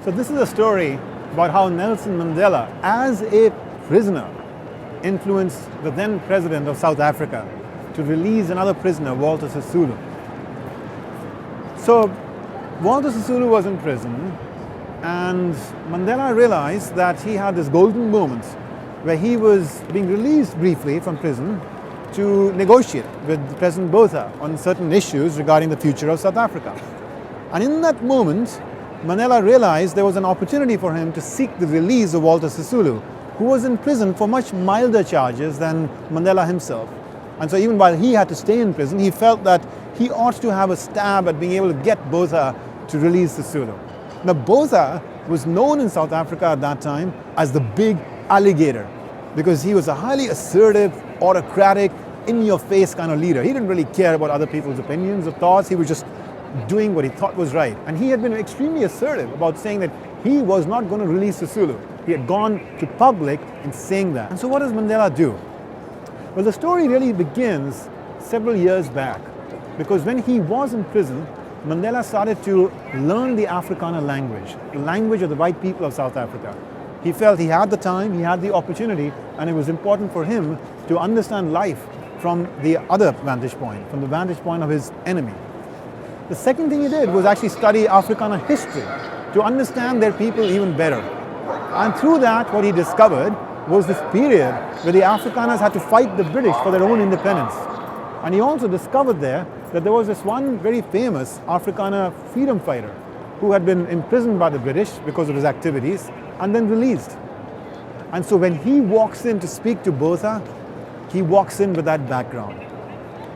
So this is a story about how Nelson Mandela, as a prisoner, influenced the then president of South Africa to release another prisoner, Walter Sisulu. So Walter Sisulu was in prison, and Mandela realized that he had this golden moment where he was being released briefly from prison to negotiate with President Botha on certain issues regarding the future of South Africa. And in that moment, Mandela realized there was an opportunity for him to seek the release of Walter Sisulu, who was in prison for much milder charges than Mandela himself. And so even while he had to stay in prison, he felt that he ought to have a stab at being able to get Botha to release Sisulu. Now, Botha was known in South Africa at that time as the big alligator, because he was a highly assertive, autocratic, in-your-face kind of leader. He didn't really care about other people's opinions or thoughts. He was just doing what he thought was right. And he had been extremely assertive about saying that he was not going to release Sisulu. He had gone to public in saying that. And so what does Mandela do? Well, the story really begins several years back, because when he was in prison, Mandela started to learn the Afrikaner language, the language of the white people of South Africa. He felt he had the time, he had the opportunity, and it was important for him to understand life from the other vantage point, from the vantage point of his enemy. The second thing he did was actually study Afrikaner history to understand their people even better. And through that, what he discovered was this period where the Afrikaners had to fight the British for their own independence. And he also discovered there that there was this one very famous Afrikaner freedom fighter who had been imprisoned by the British because of his activities and then released. And so when he walks in to speak to Botha, he walks in with that background.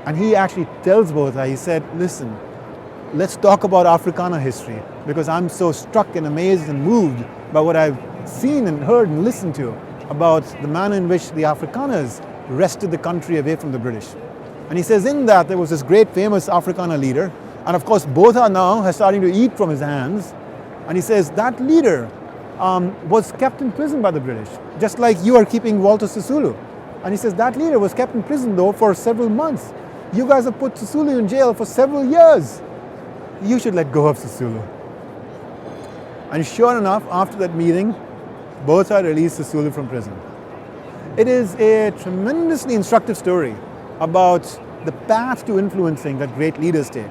And he actually tells Botha, he said, listen, let's talk about Afrikaner history, because I'm so struck and amazed and moved by what I've seen and heard and listened to about the manner in which the Afrikaners wrested the country away from the British. And he says in that there was this great famous Afrikaner leader, and of course Botha now has starting to eat from his hands, and he says that leader was kept in prison by the British, just like you are keeping Walter Sisulu. And he says that leader was kept in prison though for several months. You guys have put Sisulu in jail for several years. You should let go of Sisulu. And sure enough, after that meeting, Botha released Sisulu from prison. It is a tremendously instructive story about the path to influencing that great leaders take.